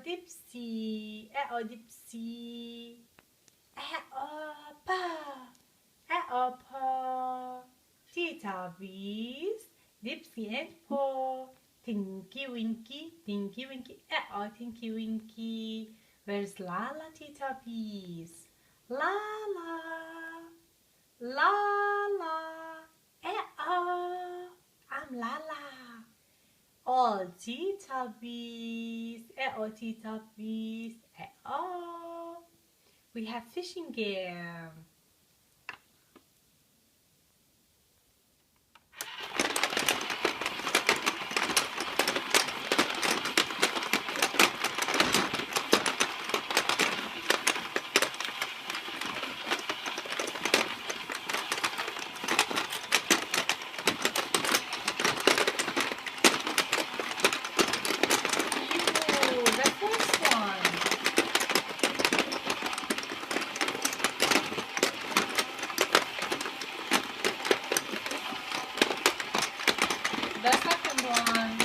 Dipsy, Dipsy. Pa, Pa. Tita Bees, Dipsy and Pa. Tinky Winky, Tinky Winky, Tinky Winky. Where's Lala, Tita Bees? Lala, Lala, I'm Lala. All Tita Bees, Tita Bees, We have fishing game. The second one.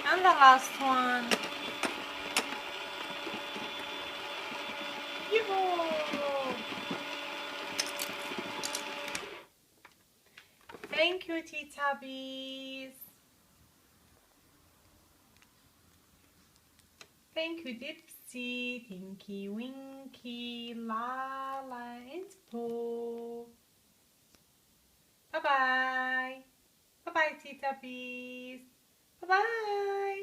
And the last one. Yoo-hoo! Thank you, Tita Bees. Thank you, Dipsy, Tinky Winky, Lala, and Po. Bye-bye. Bye-bye, Tita Bees. Bye-bye.